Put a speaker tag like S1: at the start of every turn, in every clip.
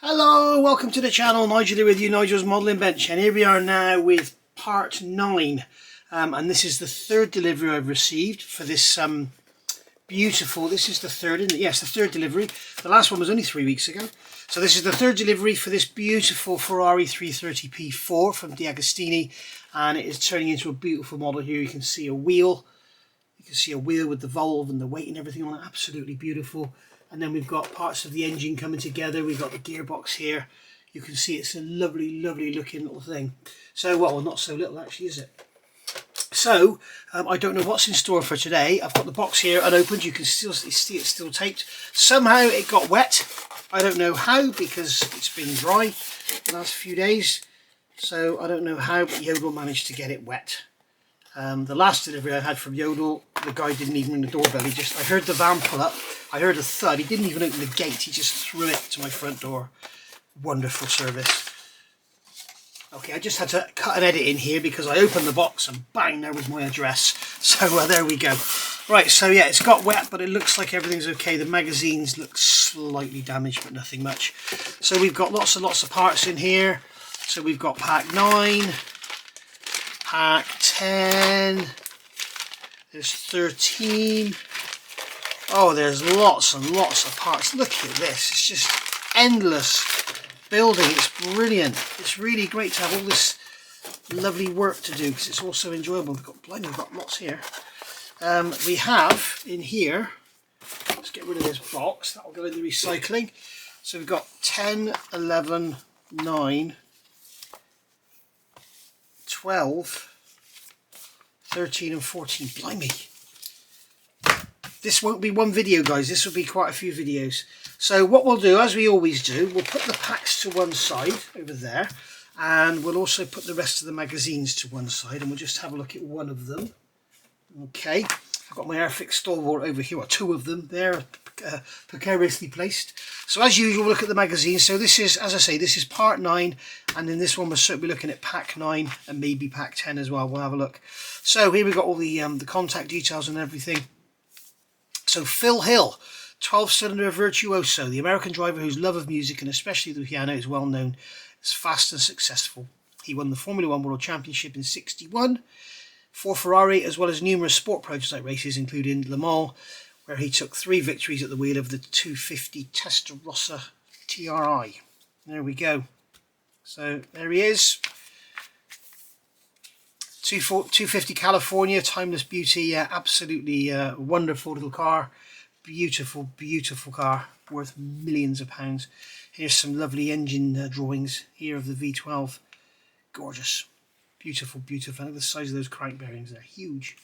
S1: Hello, welcome to the channel. Nigel here with you, Nigel's Modelling Bench, and here we are now with part 9, and this is the third delivery I've received for this beautiful, this is the third, isn't it? Yes, the third delivery. The last one was only 3 weeks ago. So this is the third delivery for this beautiful Ferrari 330p4 from DeAgostini, and it is turning into a beautiful model here. You can see a wheel. You can see a wheel with the valve and the weight and everything on it. Absolutely beautiful. And then we've got parts of the engine coming together. We've got the gearbox here. You can see it's a lovely, lovely looking little thing. So, well, not so little actually, is it? So, I don't know what's in store for today. I've got the box here unopened. You can still see it's still taped. Somehow it got wet. I don't know how, because it's been dry the last few days. So I don't know how, but Yodel managed to get it wet. The last delivery I had from Yodel, the guy didn't even ring the doorbell. I heard the van pull up. I heard a thud. He didn't even open the gate. He just threw it to my front door. Wonderful service. Okay, I just had to cut an edit in here because I opened the box and bang, there was my address. So there we go. Right, so yeah, it's got wet, but it looks like everything's okay. The magazines look slightly damaged, but nothing much. So we've got lots and lots of parts in here. So we've got pack 9, pack 10, there's 13. Oh, there's lots and lots of parts. Look at this. It's just endless building. It's brilliant. It's really great to have all this lovely work to do because it's also enjoyable. We've got lots here. We have in here, let's get rid of this box. That'll go in the recycling. So we've got 10, 11, 9, 12, 13 and 14. Blimey. This won't be one video, guys. This will be quite a few videos. So what we'll do, as we always do, we'll put the packs to one side over there, and we'll also put the rest of the magazines to one side, and we'll just have a look at one of them. Okay, I've got my Airfix stalwart over here, or two of them there, precariously placed. So as usual, we'll look at the magazines. So this is, as I say, this is part 9, and in this one we'll certainly be looking at pack 9 and maybe pack 10 as well. We'll have a look. So here we've got all the contact details and everything. So Phil Hill, 12-cylinder virtuoso, the American driver whose love of music and especially the piano is well known, is fast and successful. He won the Formula 1 World Championship in '61 for Ferrari, as well as numerous sport prototype races, including Le Mans, where he took 3 victories at the wheel of the 250 Testarossa TRI. There we go. So there he is. 250 California, timeless beauty. Yeah, absolutely wonderful little car. Beautiful, beautiful car, worth millions of pounds. Here's some lovely engine drawings here of the V12. Gorgeous. Beautiful, beautiful. Look at the size of those crank bearings. They're huge.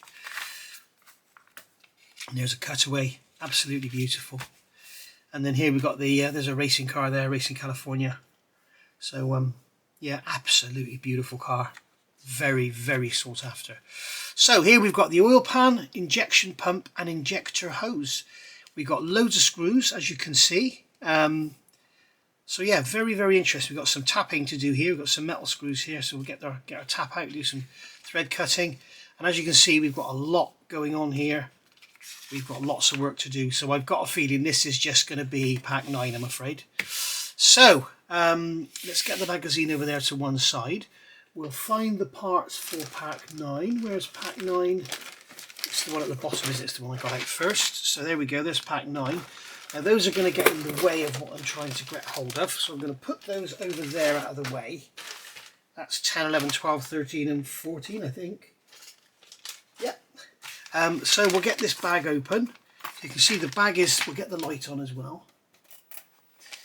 S1: And there's a cutaway. Absolutely beautiful. And then here we've got the, there's a racing car there, Racing California. So, yeah, absolutely beautiful car. Very, very sought after. So here we've got the oil pan, injection pump and injector hose. We've got loads of screws, as you can see. So yeah, very, very interesting. We've got some tapping to do here. We've got some metal screws here, so we'll get our tap out, do some thread cutting. And as you can see, we've got a lot going on here. We've got lots of work to do. So I've got a feeling this is just going to be pack 9, I'm afraid. So let's get the magazine over there to one side. We'll find the parts for pack 9. Where's pack 9? It's the one at the bottom, isn't it? It's the one I got out first. So there we go, there's pack 9. Now those are going to get in the way of what I'm trying to get hold of. So I'm going to put those over there out of the way. That's 10, 11, 12, 13 and 14, I think. Yep. So we'll get this bag open. So you can see the bag is, we'll get the light on as well.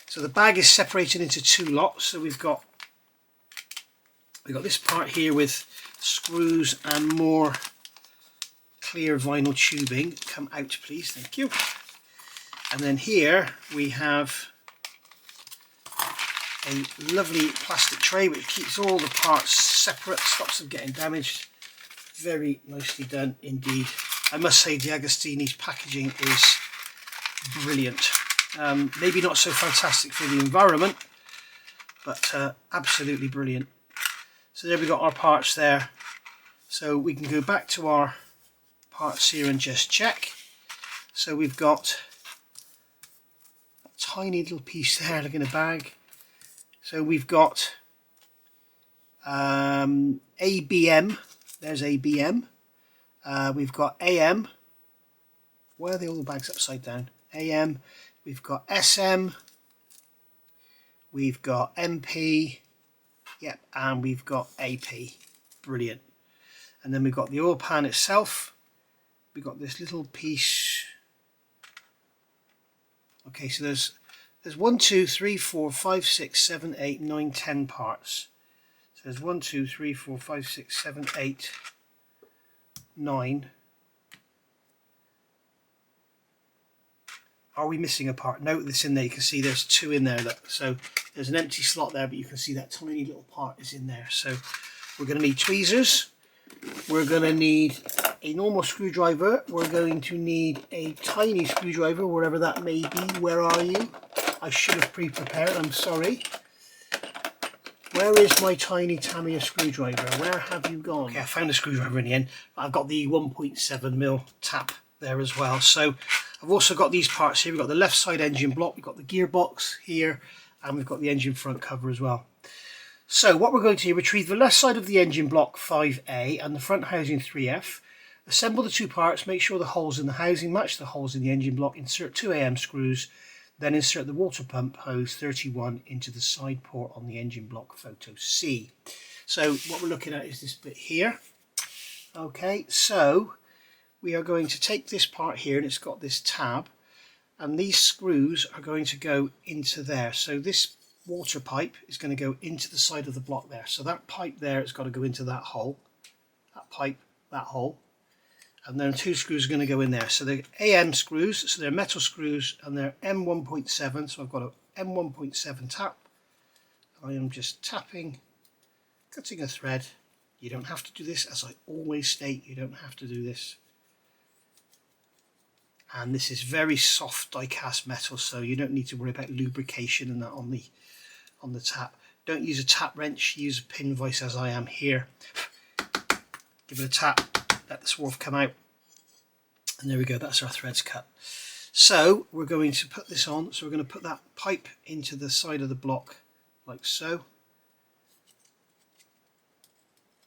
S1: So the bag is separated into 2 lots. So we've got this part here with screws and more clear vinyl tubing. Come out, please, thank you. And then here we have a lovely plastic tray which keeps all the parts separate, stops them getting damaged. Very nicely done indeed. I must say DeAgostini's packaging is brilliant. Maybe not so fantastic for the environment, but absolutely brilliant. So there we got our parts there. So we can go back to our parts here and just check. So we've got a tiny little piece there, like in a bag. So we've got ABM, there's ABM, we've got AM, why are they all the bags upside down? AM, we've got SM, we've got MP, yep, and we've got AP, brilliant. And then we've got the oil pan itself, we've got this little piece, okay, so there's 1, 2, 3, 4, 5, 6, 7, 8, 9, 10 parts. So there's 1, 2, 3, 4, 5, 6, 7, 8, 9. Are we missing a part? No, this in there. You can see there's 2 in there. Look. So there's an empty slot there, but you can see that tiny little part is in there. So we're going to need tweezers. We're going to need a normal screwdriver. We're going to need a tiny screwdriver, wherever that may be. Where are you? I should have pre-prepared, I'm sorry. Where is my tiny Tamiya screwdriver? Where have you gone? Okay, I found a screwdriver in the end. I've got the 1.7mm tap there as well. So I've also got these parts here. We've got the left side engine block, we've got the gearbox here, and we've got the engine front cover as well. So what we're going to do, retrieve the left side of the engine block 5A and the front housing 3F. Assemble the 2 parts, make sure the holes in the housing match the holes in the engine block. Insert 2 AM screws. Then insert the water pump hose 31 into the side port on the engine block, photo C. So what we're looking at is this bit here. Okay, so we are going to take this part here, and it's got this tab, and these screws are going to go into there. So this water pipe is going to go into the side of the block there. So that pipe there has got to go into that hole, that pipe, that hole. And then 2 screws are going to go in there. So they're AM screws, so they're metal screws, and they're M1.7. So I've got a M1.7 tap. I am just tapping, cutting a thread. You don't have to do this, as I always state, you don't have to do this. And this is very soft die-cast metal, so you don't need to worry about lubrication and that on the tap. Don't use a tap wrench, use a pin vise as I am here. Give it a tap. Let the swarf come out, and there we go, that's our threads cut. So we're going to put this on, so we're going to put that pipe into the side of the block like so,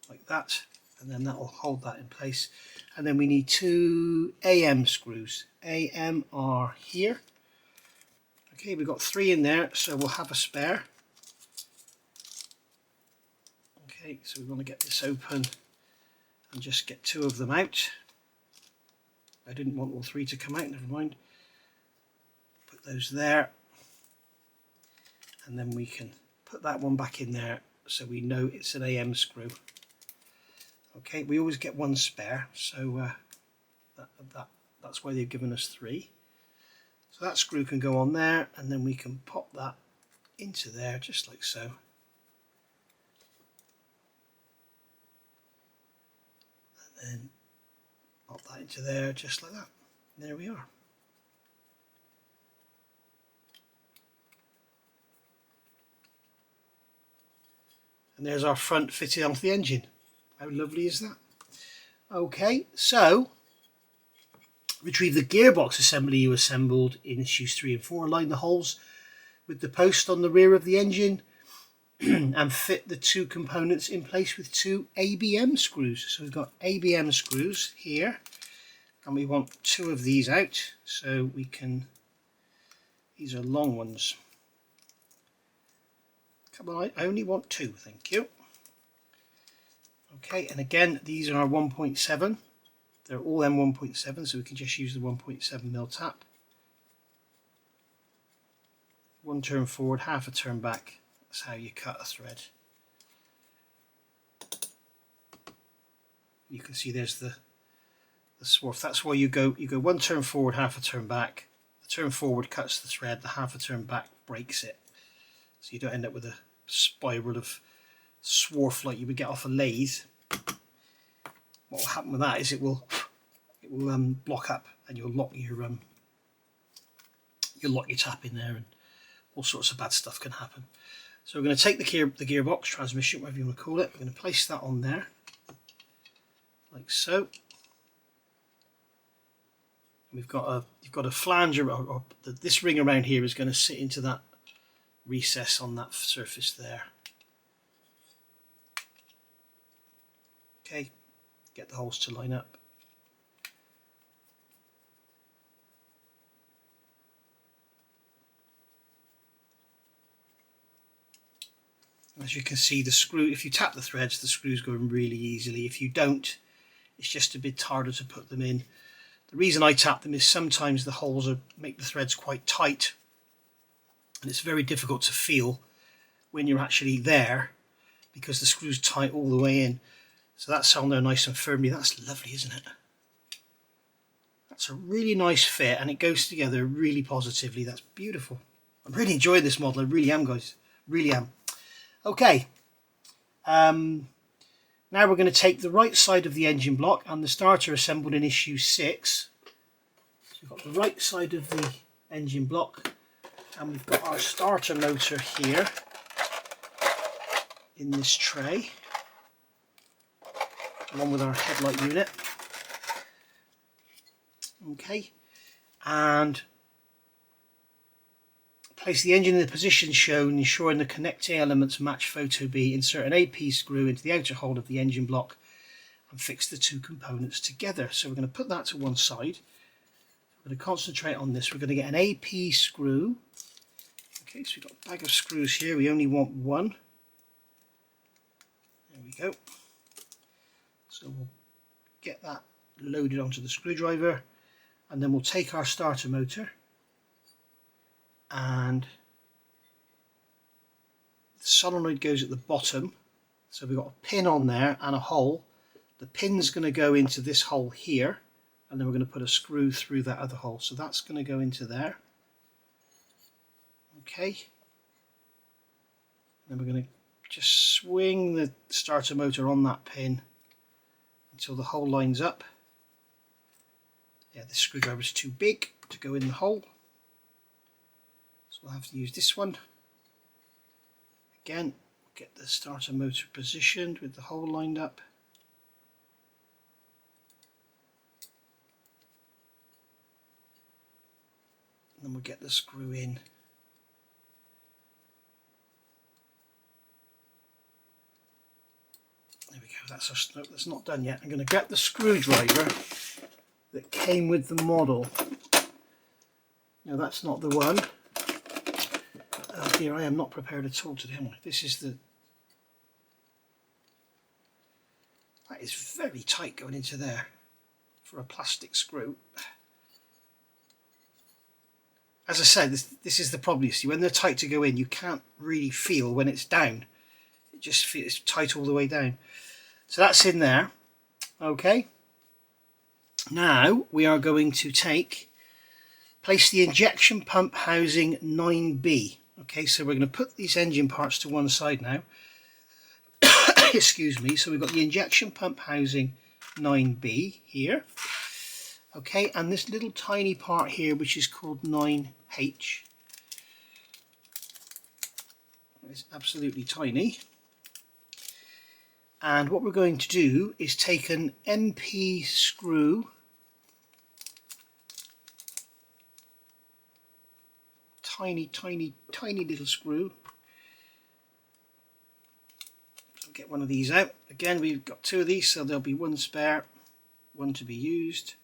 S1: like that, and then that will hold that in place. And then we need 2 AM screws. AM are here. Okay, we've got 3 in there, so we'll have a spare. Okay, so we want to get this open and just get 2 of them out. I didn't want all 3 to come out, never mind. Put those there, and then we can put that one back in there so we know it's an AM screw. Okay, we always get 1 spare, so that's why they've given us 3. So that screw can go on there, and then we can pop that into there just like so. Then pop that into there just like that. There we are. And there's our front fitted onto the engine. How lovely is that? Okay, so retrieve the gearbox assembly you assembled in issues 3 and 4. Align the holes with the post on the rear of the engine and fit the 2 components in place with 2 ABM screws. So we've got ABM screws here, and we want 2 of these out, so we can, these are long ones. Come on, I only want 2, thank you. Okay, and again, these are 1.7. They're all M1.7, so we can just use the 1.7mm tap. 1 turn forward, half a turn back. That's how you cut a thread. You can see there's the swarf. That's why you go 1 turn forward, half a turn back. The turn forward cuts the thread, the half a turn back breaks it. So you don't end up with a spiral of swarf like you would get off a lathe. What will happen with that is it will block up, and you'll lock your tap in there, and all sorts of bad stuff can happen. So we're going to take the gearbox, transmission, whatever you want to call it. We're going to place that on there, like so. You've got a flanger, or this ring around here is going to sit into that recess on that surface there. Okay, get the holes to line up. As you can see, the screw, if you tap the threads, the screws go in really easily. If you don't, it's just a bit harder to put them in. The reason I tap them is sometimes the holes make the threads quite tight, and it's very difficult to feel when you're actually there because the screw's tight all the way in. So that's on there nice and firmly. That's lovely, isn't it? That's a really nice fit, and it goes together really positively. That's beautiful. I'm really enjoying this model. I really am, guys. Really am. Okay. Now we're going to take the right side of the engine block and the starter assembled in issue 6. So we've got the right side of the engine block, and we've got our starter motor here in this tray, along with our headlight unit. Okay, and place the engine in the position shown, ensuring the connecting elements match photo B. Insert an AP screw into the outer hole of the engine block and fix the two components together. So we're going to put that to one side. We're going to concentrate on this. We're going to get an AP screw. Okay, so we've got a bag of screws here. We only want one. There we go. So we'll get that loaded onto the screwdriver, and then we'll take our starter motor, and the solenoid goes at the bottom. So we've got a pin on there and a hole. The pin's going to go into this hole here, and then we're going to put a screw through that other hole. So that's going to go into there. Okay. Then we're going to just swing the starter motor on that pin until the hole lines up. Yeah, this screwdriver is too big to go in the hole, so we'll have to use this one. Again, get the starter motor positioned with the hole lined up. And then we'll get the screw in. There we go, that's not done yet. I'm going to get the screwdriver that came with the model. No, that's not the one. Oh dear, I am not prepared at all today, am I? This is the... That is very tight going into there for a plastic screw. As I said, this is the problem. You see, when they're tight to go in, you can't really feel when it's down. It just feels tight all the way down. So that's in there. Okay. Now we are going to place the injection pump housing 9B. Okay, so we're going to put these engine parts to one side now. Excuse me. So we've got the injection pump housing 9B here. Okay, and this little tiny part here, which is called 9H. It's absolutely tiny. And what we're going to do is take an MP screw, tiny little screw. So get one of these out. Again, we've got two of these, so there'll be one spare, one to be used.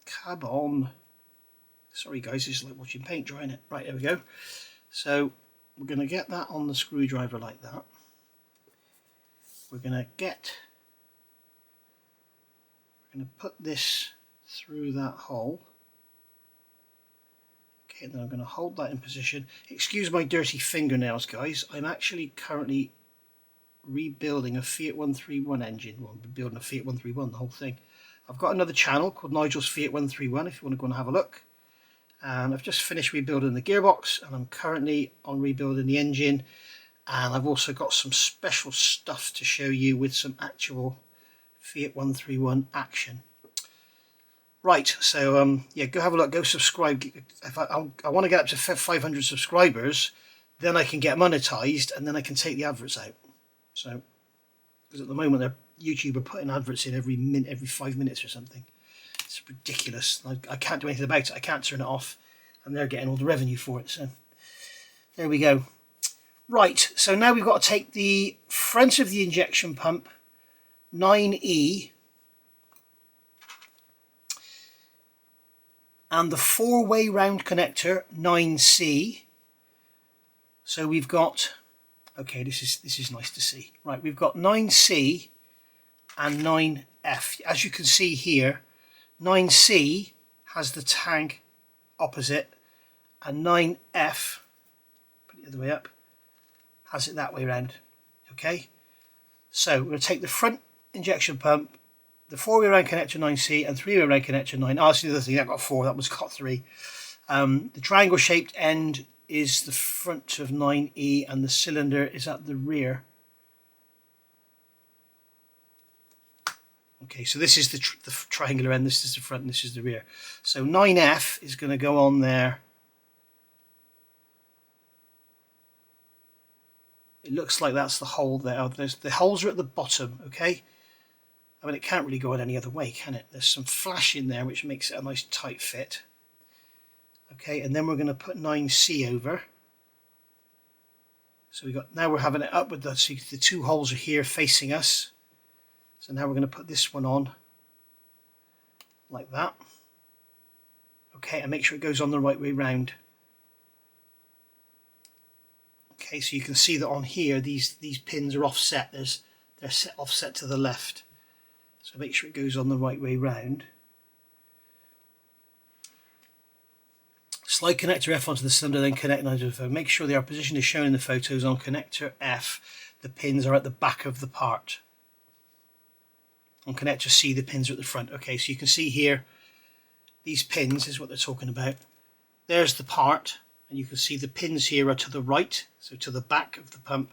S1: Come on. Sorry guys, this is like watching paint drying it. Right, there we go. So we're going to get that on the screwdriver like that. We're going to put this through that hole. Okay, and then I'm going to hold that in position. Excuse my dirty fingernails, guys. I'm actually currently rebuilding a Fiat 131 engine. Well, I'm building a Fiat 131, the whole thing. I've got another channel called Nigel's Fiat 131 if you want to go and have a look. And I've just finished rebuilding the gearbox, and I'm currently on rebuilding the engine. And I've also got some special stuff to show you with some actual Fiat 131 action. Right, so yeah, go have a look, go subscribe. If I want to get up to 500 subscribers, then I can get monetized, and then I can take the adverts out. So, because at the moment YouTube are putting adverts in every 5 minutes or something. It's ridiculous. I can't do anything about it. I can't turn it off, and they're getting all the revenue for it. So There we go. Right, so now we've got to take the front of the injection pump, 9E, and the 4-way round connector, 9C. So we've got, okay, this is nice to see. Right, we've got 9C and 9F. As you can see here, 9C has the tag opposite, and 9F, put it the other way up, has it that way around. Okay, so we're going to take the front injection pump, the 4-way round connector 9C and 3-way round connector 9. Oh, that's the other thing, that got 4, that was got 3. The triangle shaped end is the front of 9E and the cylinder is at the rear. Okay, so this is the triangular end, this is the front and this is the rear. So 9F is going to go on there. It looks like that's the hole there. Oh, the holes are at the bottom, okay? I mean, it can't really go in any other way, can it? There's some flash in there which makes it a nice tight fit. Okay, and then we're going to put 9C over. So now we're having it up with the, so the 2 holes are here facing us. So now we're going to put this one on like that. Okay, and make sure it goes on the right way round. Okay, so you can see that on here these pins are offset. They're set offset to the left. So make sure it goes on the right way round. Slide connector F onto the cylinder, then connect 9 to the phone. Make sure their position is shown in the photos on connector F. The pins are at the back of the part. On connector C, the pins are at the front. Okay, so you can see here, these pins is what they're talking about. There's the part, and you can see the pins here are to the right, so to the back of the pump.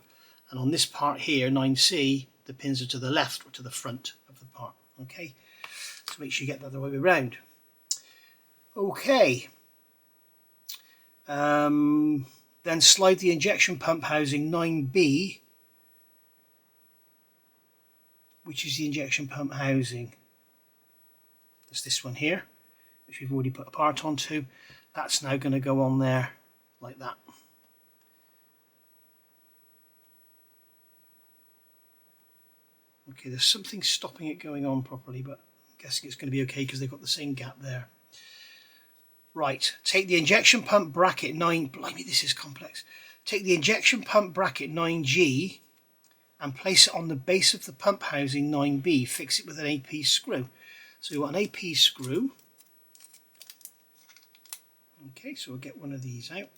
S1: And on this part here, 9C, the pins are to the left or to the front of the part. Okay, so make sure you get that the right way around. Okay. Then slide the injection pump housing 9B, which is the injection pump housing. There's this one here, which we've already put a part onto. That's now going to go on there like that. Okay, there's something stopping it going on properly, but I'm guessing it's going to be okay because they've got the same gap there. Right, take the injection pump bracket 9, blimey, this is complex. Take the injection pump bracket 9G and place it on the base of the pump housing 9B. Fix it with an AP screw. So you want an AP screw. Okay, so we'll get one of these out.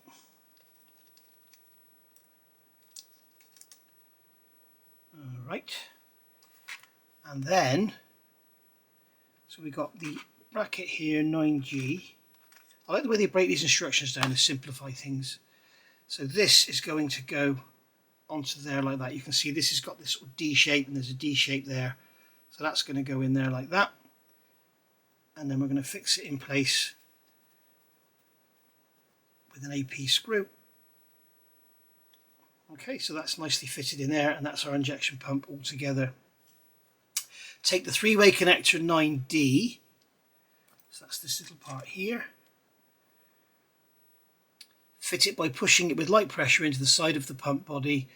S1: All right. And then, so we've got the bracket here, 9G. I like the way they break these instructions down to simplify things. So this is going to go onto there like that. You can see this has got this sort of D shape and there's a D shape there. So that's going to go in there like that. And then we're going to fix it in place with an AP screw. Okay, so that's nicely fitted in there and that's our injection pump all together. Take the 3-way connector 9D. So that's this little part here. Fit it by pushing it with light pressure into the side of the pump body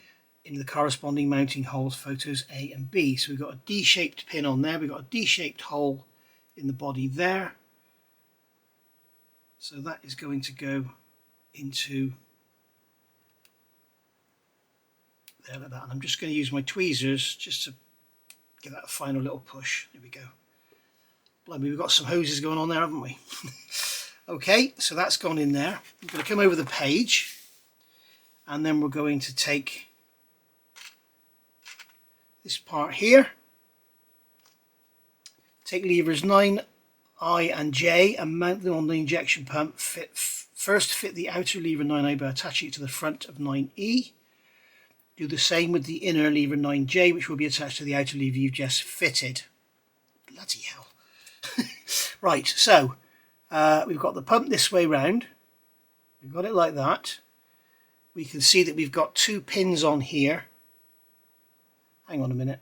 S1: in the corresponding mounting holes, photos A and B. So we've got a D-shaped pin on there, we've got a D-shaped hole in the body there. So that is going to go into there like that. And I'm just going to use my tweezers just to give that a final little push. There we go. Blimey, we've got some hoses going on there, haven't we? Okay, so that's gone in there. I'm going to come over the page and then we're going to take this part here, take levers 9, I and J and mount them on the injection pump. First fit the outer lever 9I by attaching it to the front of 9E. Do the same with the inner lever 9J, which will be attached to the outer lever you've just fitted. Bloody hell. Right, so we've got the pump this way round. We've got it like that. We can see that we've got 2 pins on here. Hang on a minute.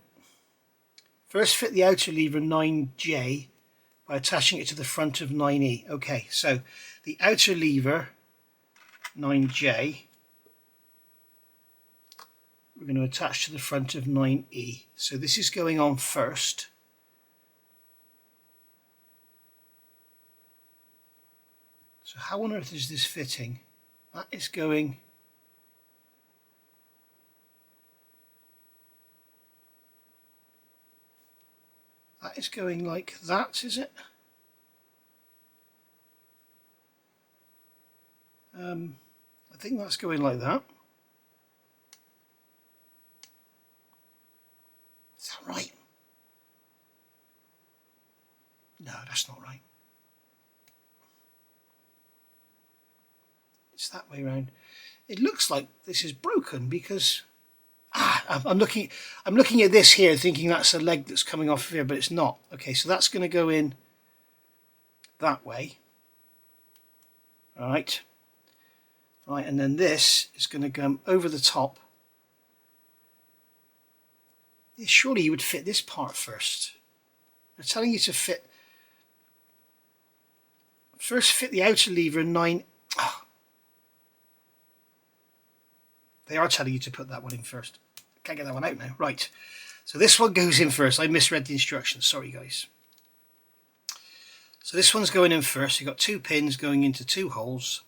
S1: First fit the outer lever 9J by attaching it to the front of 9E. Okay, so the outer lever 9J we're going to attach to the front of 9E. So this is going on first. So how on earth is this fitting? That is going... That is going like that, is it? I think that's going like that. Is that right? No, that's not right. It's that way around. It looks like this is broken because I'm looking at this here thinking that's a leg that's coming off of here, but it's not. Okay, so that's going to go in that way. All right. Right, and then this is going to go over the top. Yeah, surely you would fit this part first. They're telling you to fit... First fit the outer lever in 9... Oh. They are telling you to put that one in first. Can't get that one out now. Right, so this one goes in first. I misread the instructions. Sorry, guys. So this one's going in first. You've got 2 pins going into 2 holes.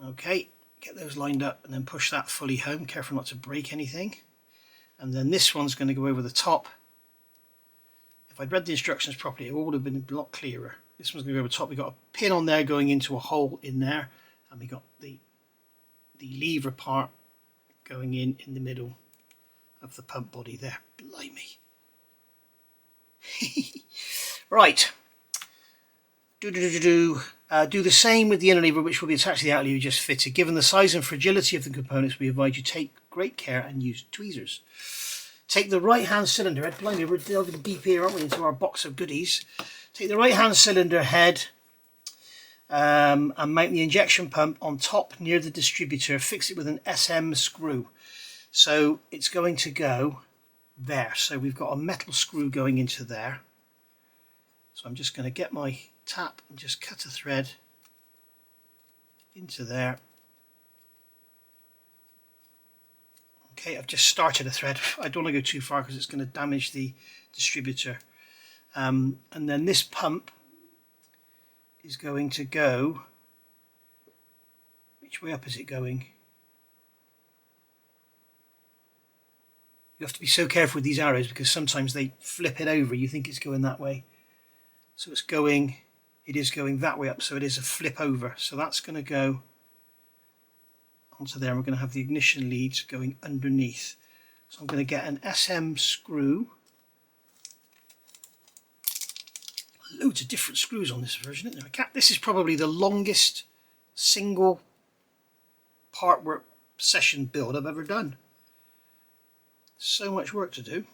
S1: Okay, get those lined up and then push that fully home. Careful not to break anything. And then this one's going to go over the top. If I'd read the instructions properly, it would have been a lot clearer. This one's going to go over the top. We've got a pin on there going into a hole in there. And we got the lever part going in the middle of the pump body there. Blimey. Right. Do the same with the inner lever, which will be attached to the outer lever you just fitted. Given the size and fragility of the components, we advise you take great care and use tweezers. Take the right hand cylinder head. Blimey, we're delving deep here, aren't we, into our box of goodies. Take the right hand cylinder head and mount the injection pump on top near the distributor. Fix it with an SM screw. So it's going to go there. So we've got a metal screw going into there. So I'm just going to get my tap and just cut a thread into there. Okay, I've just started a thread. I don't want to go too far because it's going to damage the distributor. And then this pump is going to go... Which way up is it going? You have to be so careful with these arrows because sometimes they flip it over. You think it's going that way. So it's going... It is going that way up, so it is a flip over. So that's going to go onto there. We're going to have the ignition leads going underneath. So I'm going to get an SM screw. Loads of different screws on this version, isn't there? This is probably the longest single part work session build I've ever done. So much work to do.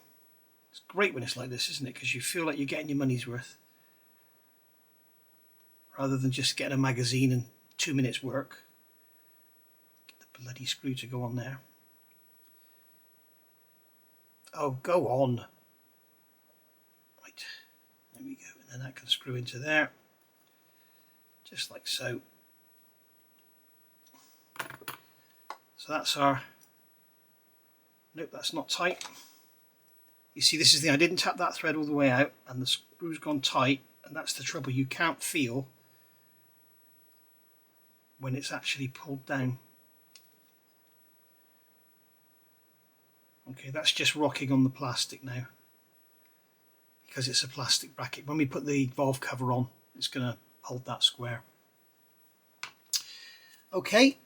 S1: It's great when it's like this, isn't it? Because you feel like you're getting your money's worth. Rather than just getting a magazine and 2 minutes work. Get the bloody screw to go on there. Oh, go on. Right, there we go. And then that can screw into there. Just like so. So that's our... Nope, that's not tight. You see, this is the... I didn't tap that thread all the way out and the screw's gone tight, and that's the trouble. You can't feel when it's actually pulled down. Okay, that's just rocking on the plastic now because it's a plastic bracket. When we put the valve cover on, it's going to hold that square. Okay,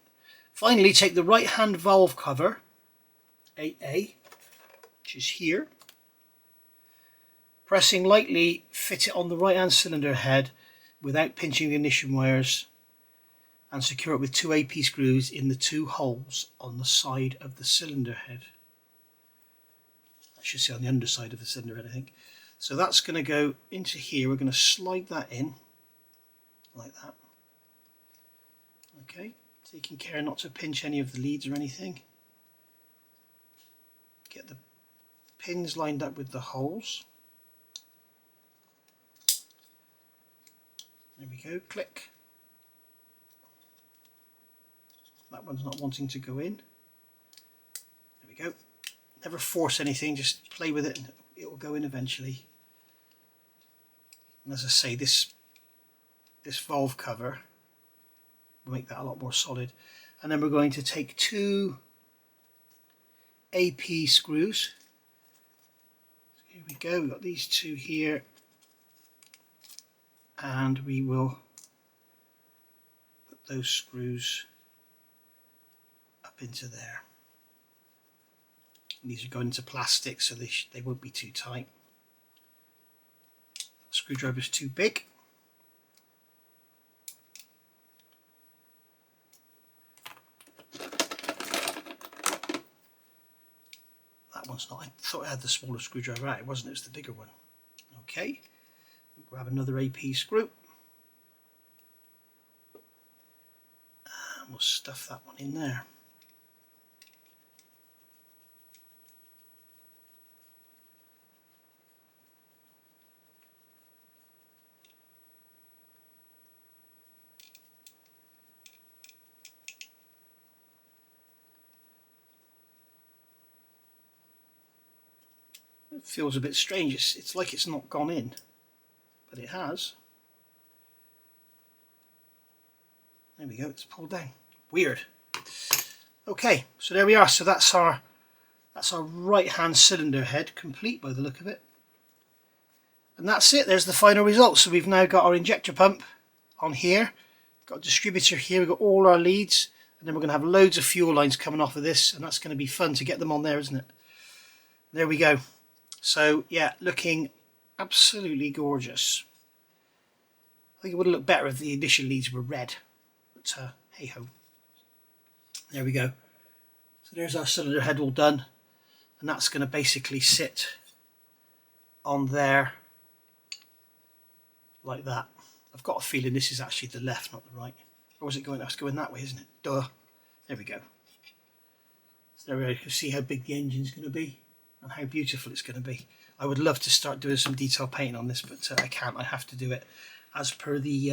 S1: finally take the right hand valve cover, 8A, which is here. Pressing lightly, fit it on the right hand cylinder head without pinching the ignition wires, and secure it with 2 AP screws in the 2 holes on the side of the cylinder head. I should say on the underside of the cylinder head, I think. So that's going to go into here. We're going to slide that in like that. Okay, taking care not to pinch any of the leads or anything. Get the pins lined up with the holes. There we go, click. That one's not wanting to go in. we go. Never force anything, just play with it and it will go in eventually. And as I say, this valve cover will make that a lot more solid. And then we're going to take 2 AP screws. So here we go, we've got these 2 here, and we will put those screws up into there. And these are going into plastic, so they won't be too tight. The screwdriver is too big. That one's not. I thought I had the smaller screwdriver out. It wasn't. It was the bigger one. Okay. Grab another AP screw. And we'll stuff that one in there. It feels a bit strange. It's like it's not gone in, but it has. There we go, it's pulled down. Weird. Okay, so there we are. So that's our right hand cylinder head complete by the look of it. And that's it, there's the final result. So we've now got our injector pump on here, got a distributor here, we've got all our leads, and then we're going to have loads of fuel lines coming off of this, and that's going to be fun to get them on there, isn't it? There we go. So yeah, looking absolutely gorgeous. I think it would have looked better if the initial leads were red, but hey ho. There we go. So there's our cylinder head all done, and that's going to basically sit on there like that. I've got a feeling this is actually the left, not the right. Or is it going? That's going that way, isn't it? Duh. There we go. So there we go. You can see how big the engine's going to be and how beautiful it's going to be. I would love to start doing some detail painting on this, but I can't. I have to do it as per the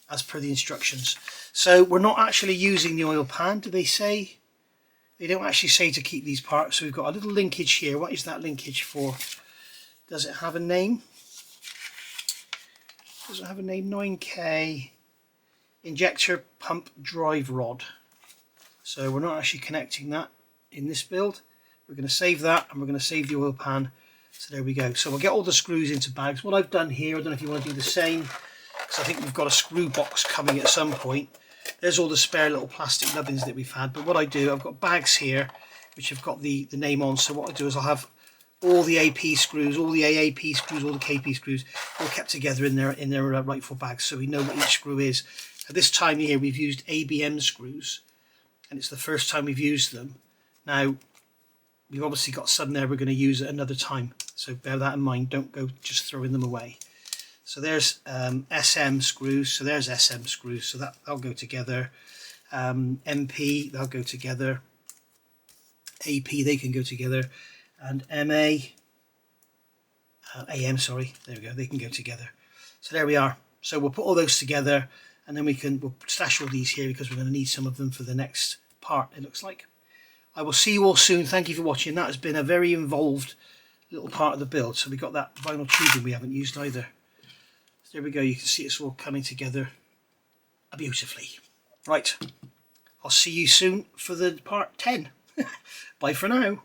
S1: instructions. So we're not actually using the oil pan. Do they say? They don't actually say to keep these parts. So we've got a little linkage here. What is that linkage for? Does it have a name? Does it have a name? 9K injector pump drive rod. So we're not actually connecting that in this build. We're going to save that, and we're going to save the oil pan. So there we go. So we'll get all the screws into bags. What I've done here, I don't know if you want to do the same, because I think we've got a screw box coming at some point. There's all the spare little plastic nubbins that we've had. But what I do, I've got bags here which have got the name on. So what I do is I'll have all the AP screws, all the AAP screws, all the KP screws, all kept together in their rightful bags, so we know what each screw is. At this time here, we've used ABM screws, and it's the first time we've used them. Now, we've obviously got some there we're going to use at another time, so bear that in mind. Don't go just throwing them away. So there's SM screws, so there's SM screws, so that'll go together. MP, they'll go together. AP, they can go together. And MA, AM, sorry, there we go, they can go together. So there we are. So we'll put all those together, and then we'll stash all these here because we're going to need some of them for the next part, it looks like. I will see you all soon. Thank you for watching. That has been a very involved little part of the build. So we got that vinyl tubing we haven't used either. So there we go, you can see it's all coming together beautifully. Right, I'll see you soon for the part 10. Bye for now.